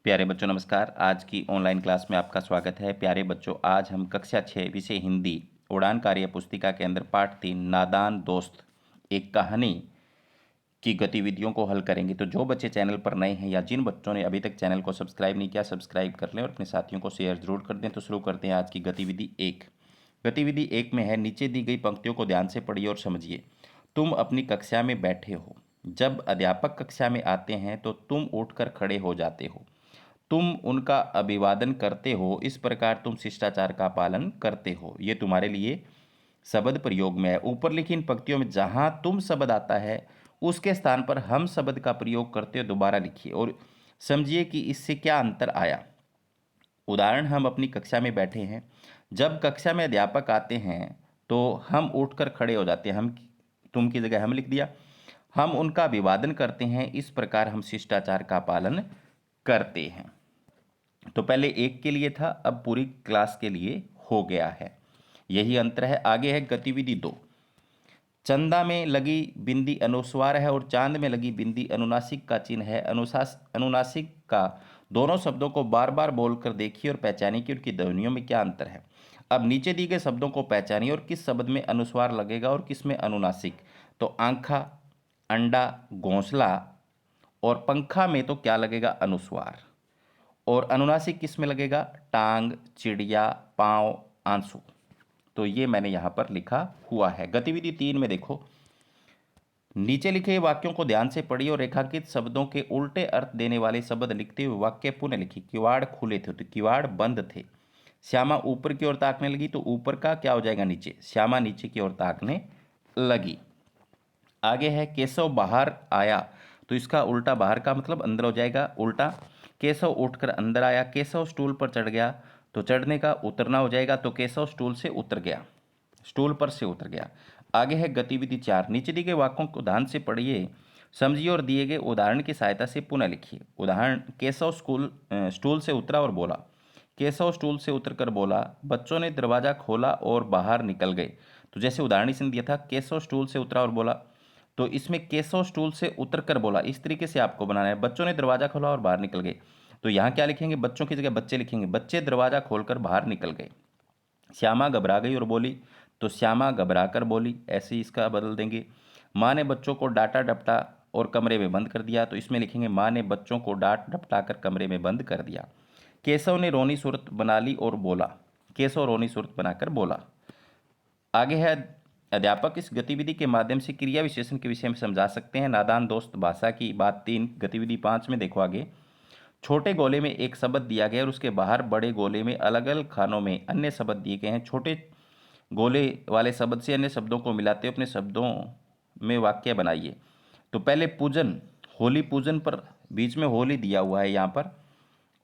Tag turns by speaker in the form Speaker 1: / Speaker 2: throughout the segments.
Speaker 1: प्यारे बच्चों नमस्कार। आज की ऑनलाइन क्लास में आपका स्वागत है। प्यारे बच्चों, आज हम कक्षा 6 विषय हिंदी उड़ान कार्य पुस्तिका के अंदर पाठ 3 नादान दोस्त एक कहानी की गतिविधियों को हल करेंगे। तो जो बच्चे चैनल पर नए हैं या जिन बच्चों ने अभी तक चैनल को सब्सक्राइब नहीं किया, सब्सक्राइब कर लें और अपने साथियों को शेयर जरूर कर दें। तो शुरू करते हैं आज की गतिविधि 1। गतिविधि 1 में है, नीचे दी गई पंक्तियों को ध्यान से पढ़िए और समझिए। तुम अपनी कक्षा में बैठे हो। जब अध्यापक कक्षा में आते हैं तो तुम उठकर खड़े हो जाते हो। तुम उनका अभिवादन करते हो। इस प्रकार तुम शिष्टाचार का पालन करते हो। ये तुम्हारे लिए शब्द प्रयोग में है। ऊपर लिखी इन पंक्तियों में जहां तुम शब्द आता है उसके स्थान पर हम शब्द का प्रयोग करते हुए दोबारा लिखिए और समझिए कि इससे क्या अंतर आया। उदाहरण, हम अपनी कक्षा में बैठे हैं। जब कक्षा में अध्यापक आते हैं तो हम उठकर खड़े हो जाते हैं। हम, तुम की जगह हम लिख दिया। हम उनका अभिवादन करते हैं। इस प्रकार हम शिष्टाचार का पालन करते हैं। तो पहले एक के लिए था, अब पूरी क्लास के लिए हो गया है। यही अंतर है। आगे है गतिविधि 2। चंदा में लगी बिंदी अनुस्वार है और चांद में लगी बिंदी अनुनासिक का चिन्ह है। अनुनासिक का दोनों शब्दों को बार बार बोलकर देखिए और पहचानिए कि उनकी ध्वनियों में क्या अंतर है। अब नीचे दिए गए शब्दों को पहचानिए और किस शब्द में अनुस्वार लगेगा और किस में अनुनासिक। तो आंखा, अंडा, घोंसला और पंखा में तो क्या लगेगा? अनुस्वार। और अनुनासिक किस में लगेगा? टांग, चिड़िया, पांव, आंसू। तो ये मैंने यहां पर लिखा हुआ है। गतिविधि 3 में देखो, नीचे लिखे वाक्यों को ध्यान से पढ़िए और रेखांकित शब्दों के उल्टे अर्थ देने वाले शब्द लिखते हुए वाक्य पुनः लिखिए। किवाड़ खुले थे तो किवाड़ बंद थे। श्यामा ऊपर की ओर ताकने लगी तो ऊपर का क्या हो जाएगा? नीचे। श्यामा नीचे की ओर ताकने लगी। आगे है, केशव बाहर आया तो इसका उल्टा बाहर का मतलब अंदर हो जाएगा, उल्टा। केशव उठकर अंदर आया। केशव स्टूल पर चढ़ गया तो चढ़ने का उतरना हो जाएगा, तो केशव स्टूल से उतर गया, स्टूल पर से उतर गया। आगे है गतिविधि 4। नीचे दिए गए वाक्यों को ध्यान से पढ़िए, समझिए और दिए गए उदाहरण की सहायता से पुनः लिखिए। उदाहरण, केशव स्टूल से उतरा और बोला। केशव स्टूल से उतरकर बोला, बच्चों ने दरवाजा खोला और बाहर निकल गए। तो जैसे उदाहरण इसने दिया था, केशव स्टूल से उतरा और बोला, तो इसमें केशव स्टूल से उतरकर बोला, इस तरीके से आपको बनाना है। बच्चों ने दरवाजा खोला और बाहर निकल गए, तो यहाँ क्या लिखेंगे? बच्चों की जगह बच्चे लिखेंगे। बच्चे दरवाजा खोलकर बाहर निकल गए। श्यामा घबरा गई और बोली, तो श्यामा घबरा कर बोली, ऐसे ही इसका बदल देंगे। माँ ने बच्चों को डांटा डपटा और कमरे में बंद कर दिया, तो इसमें लिखेंगे माँ ने बच्चों को डांट डपटा कर कमरे में बंद कर दिया। केशव ने रोनी सूरत बना ली और बोला। केशव रोनी सूरत बनाकर बोला। आगे है, अध्यापक इस गतिविधि के माध्यम से क्रिया विशेषण के विषय में समझा सकते हैं। नादान दोस्त भाषा की बात 3। गतिविधि 5 में देखो आगे, छोटे गोले में एक शब्द दिया गया और उसके बाहर बड़े गोले में अलग अलग खानों में अन्य शब्द दिए गए हैं। छोटे गोले वाले शब्द से अन्य शब्दों को मिलाते हुए अपने शब्दों में वाक्य बनाइए। तो पहले पूजन, होली पूजन पर बीच में होली दिया हुआ है यहाँ पर,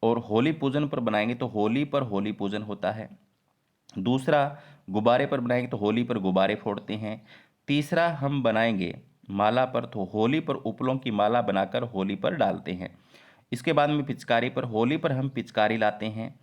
Speaker 1: और होली पूजन पर बनाएंगे तो होली पर होली पूजन होता है। दूसरा, गुब्बारे पर बनाएंगे तो होली पर गुब्बारे फोड़ते हैं। तीसरा हम बनाएंगे माला पर, तो होली पर उपलों की माला बनाकर होली पर डालते हैं। इसके बाद में पिचकारी पर, होली पर हम पिचकारी लाते हैं।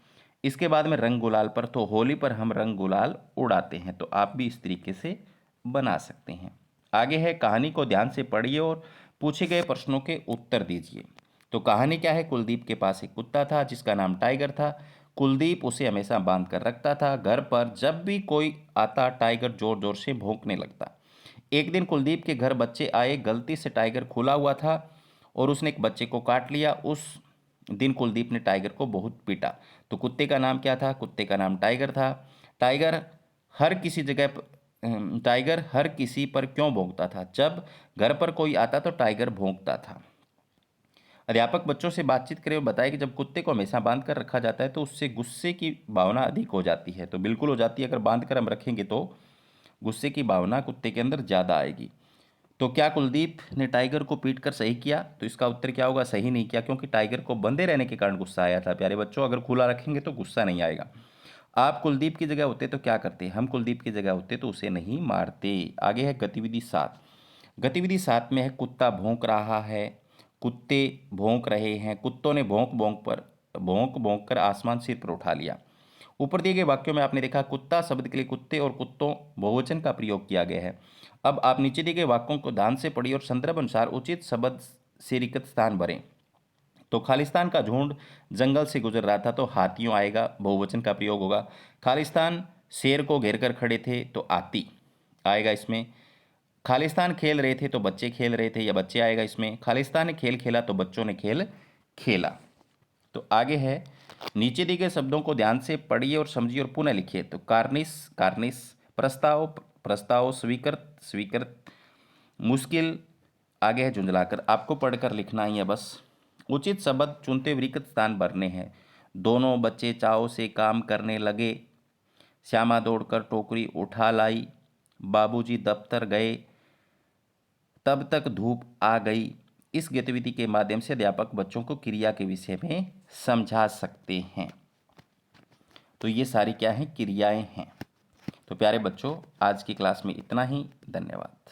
Speaker 1: इसके बाद में रंग गुलाल पर, तो होली पर हम रंग गुलाल उड़ाते हैं। तो आप भी इस तरीके से बना सकते हैं। आगे है, कहानी को ध्यान से पढ़िए और पूछे गए प्रश्नों के उत्तर दीजिए। तो कहानी क्या है? कुलदीप के पास एक कुत्ता था जिसका नाम टाइगर था। कुलदीप उसे हमेशा बांध कर रखता था। घर पर जब भी कोई आता टाइगर जोर जोर से भौंकने लगता। एक दिन कुलदीप के घर बच्चे आए। गलती से टाइगर खुला हुआ था और उसने एक बच्चे को काट लिया। उस दिन कुलदीप ने टाइगर को बहुत पीटा। तो कुत्ते का नाम क्या था? कुत्ते का नाम टाइगर था। टाइगर हर किसी जगह टाइगर हर किसी पर क्यों भौंकता था? जब घर पर कोई आता तो टाइगर भौंकता था। अध्यापक बच्चों से बातचीत करे और बताए कि जब कुत्ते को हमेशा बांध कर रखा जाता है तो उससे गुस्से की भावना अधिक हो जाती है। तो बिल्कुल हो जाती है, अगर बांध कर हम रखेंगे तो गुस्से की भावना कुत्ते के अंदर ज़्यादा आएगी। तो क्या कुलदीप ने टाइगर को पीट कर सही किया? तो इसका उत्तर क्या होगा? सही नहीं किया, क्योंकि टाइगर को बंधे रहने के कारण गुस्सा आया था। प्यारे बच्चों, अगर खुला रखेंगे तो गुस्सा नहीं आएगा। आप कुलदीप की जगह होते तो क्या करते? हम कुलदीप की जगह होते तो उसे नहीं मारते। आगे है गतिविधि 7। गतिविधि 7 में है, कुत्ता भौंक रहा है। कुत्ते भौंक रहे हैं। कुत्तों ने भौंक भौंक कर आसमान सिर पर उठा लिया। ऊपर दिए गए वाक्यों में आपने देखा कुत्ता शब्द के लिए कुत्ते और कुत्तों बहुवचन का प्रयोग किया गया है। अब आप नीचे दिए गए वाक्यों को ध्यान से पढ़िए और संदर्भ अनुसार उचित शब्द से रिक्त स्थान भरें। तो खालिस्तान का झुंड जंगल से गुजर रहा था तो हाथियों आएगा, बहुवचन का प्रयोग होगा। खालिस्तान शेर को घेर कर खड़े थे तो आती आएगा इसमें। खालिस्तान खेल रहे थे तो बच्चे खेल रहे थे या बच्चे आएगा इसमें। खालिस्तान ने खेल खेला तो बच्चों ने खेल खेला। तो आगे है, नीचे दिए गए शब्दों को ध्यान से पढ़िए और समझिए और पुनः लिखिए। तो कार्निस कार्निस, प्रस्ताव प्रस्ताव, स्वीकृत स्वीकृत, मुश्किल, आगे है झुंझलाकर। आपको पढ़कर लिखना ही है बस। उचित शब्द चुनते हुए रिक्त स्थान भरने हैं। दोनों बच्चे चाव से काम करने लगे। श्यामा दौड़कर टोकरी उठा लाई। बाबूजी दफ्तर गए, तब तक धूप आ गई। इस गतिविधि के माध्यम से अध्यापक बच्चों को क्रिया के विषय में समझा सकते हैं। तो ये सारी क्या हैं, क्रियाएं हैं। तो प्यारे बच्चों, आज की क्लास में इतना ही। धन्यवाद।